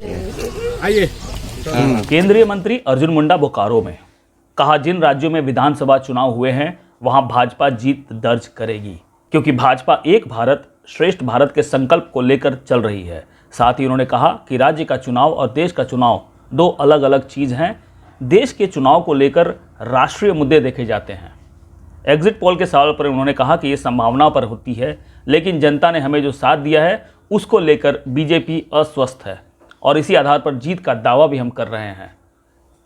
आइए। केंद्रीय मंत्री अर्जुन मुंडा बोकारो में कहा, जिन राज्यों में विधानसभा चुनाव हुए हैं वहां भाजपा जीत दर्ज करेगी, क्योंकि भाजपा एक भारत श्रेष्ठ भारत के संकल्प को लेकर चल रही है। साथ ही उन्होंने कहा कि राज्य का चुनाव और देश का चुनाव दो अलग अलग चीज हैं। देश के चुनाव को लेकर राष्ट्रीय मुद्दे देखे जाते हैं। एग्जिट पोल के सवाल पर उन्होंने कहा कि ये संभावना पर होती है, लेकिन जनता ने हमें जो साथ दिया है उसको लेकर बीजेपी अस्वस्थ है और इसी आधार पर जीत का दावा भी हम कर रहे हैं।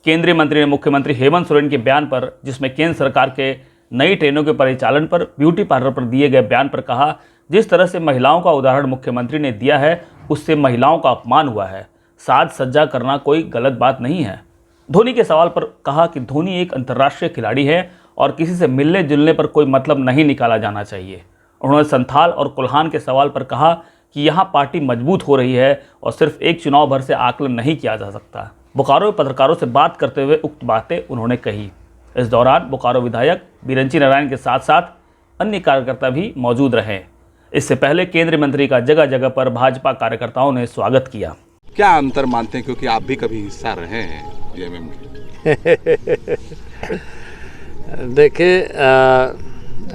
केंद्रीय मंत्री ने मुख्यमंत्री हेमंत सोरेन के बयान पर, जिसमें केंद्र सरकार के नई ट्रेनों के परिचालन पर, ब्यूटी पार्लर पर दिए गए बयान पर कहा, जिस तरह से महिलाओं का उदाहरण मुख्यमंत्री ने दिया है उससे महिलाओं का अपमान हुआ है। साज सज्जा करना कोई गलत बात नहीं है। धोनी के सवाल पर कहा कि धोनी एक अंतर्राष्ट्रीय खिलाड़ी है और किसी से मिलने जुलने पर कोई मतलब नहीं निकाला जाना चाहिए। उन्होंने संथाल और कुल्हान के सवाल पर कहा कि यहाँ पार्टी मजबूत हो रही है और सिर्फ एक चुनाव भर से आकलन नहीं किया जा सकता। बोकारो में पत्रकारों से बात करते हुए उक्त बातें उन्होंने कही। इस दौरान बोकारो विधायक बिरंची नारायण के साथ साथ अन्य कार्यकर्ता भी मौजूद रहे। इससे पहले केंद्रीय मंत्री का जगह जगह पर भाजपा कार्यकर्ताओं ने स्वागत किया। क्या अंतर मानते हैं, क्योंकि आप भी कभी हिस्सा रहे हैं जेएमएम के? देखिए,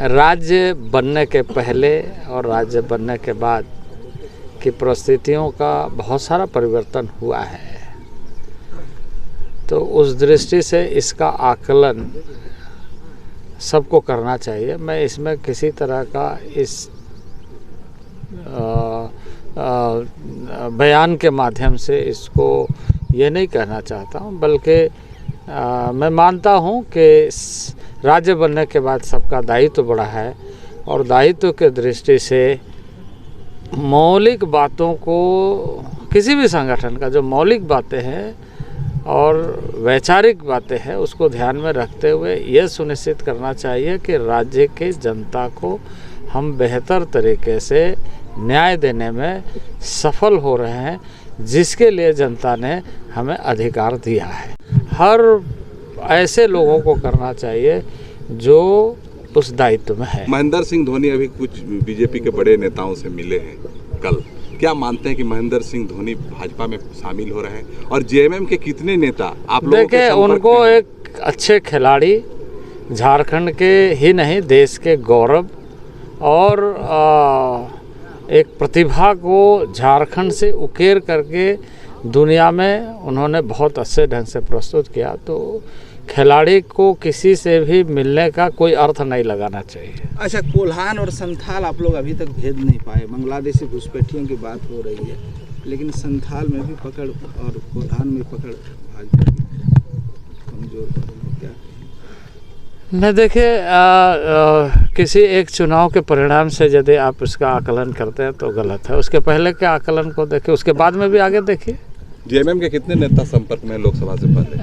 राज्य बनने के पहले और राज्य बनने के बाद की परिस्थितियों का बहुत सारा परिवर्तन हुआ है, तो उस दृष्टि से इसका आकलन सबको करना चाहिए। मैं इसमें किसी तरह का इस बयान के माध्यम से इसको ये नहीं कहना चाहता हूँ, बल्कि मैं मानता हूँ कि राज्य बनने के बाद सबका दायित्व बढ़ा है और दायित्व के दृष्टि से मौलिक बातों को, किसी भी संगठन का जो मौलिक बातें हैं और वैचारिक बातें हैं उसको ध्यान में रखते हुए यह सुनिश्चित करना चाहिए कि राज्य के जनता को हम बेहतर तरीके से न्याय देने में सफल हो रहे हैं, जिसके लिए जनता ने हमें अधिकार दिया है। हर ऐसे लोगों को करना चाहिए जो उस दायित्व में है। महेंद्र सिंह धोनी अभी कुछ बीजेपी के बड़े नेताओं से मिले हैं कल। क्या मानते हैं कि महेंद्र सिंह धोनी भाजपा में शामिल हो रहे हैं? और जेएमएम के कितने नेता आप लोगों के संपर्क में? उनको एक अच्छे खिलाड़ी, झारखंड के ही नहीं देश के गौरव और एक प्रतिभा को झारखंड से उकेर करके दुनिया में उन्होंने बहुत अच्छे ढंग से प्रस्तुत किया। तो खिलाड़ी को किसी से भी मिलने का कोई अर्थ नहीं लगाना चाहिए। अच्छा, कोल्हान और संथाल आप लोग अभी तक भेद नहीं पाए। बांग्लादेशी घुसपैठियों की बात हो रही है, लेकिन संथाल में भी पकड़ और कोल्हान में पकड़ भाजपा की कमजोर क्या? नहीं, देखिए, किसी एक चुनाव के परिणाम से यदि आप उसका आकलन करते हैं तो गलत है। उसके पहले के आकलन को देखिए, उसके बाद में भी आगे देखिए। जेएमएम के कितने नेता संपर्क में लोकसभा से पहले?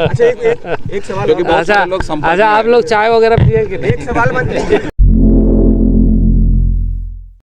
अच्छा, एक सवाल। क्योंकि बहुत सारे लोग संपर्क में अच्छा, आप लोग चाय वगैरह पिए कि नहीं? एक सवाल मंत्री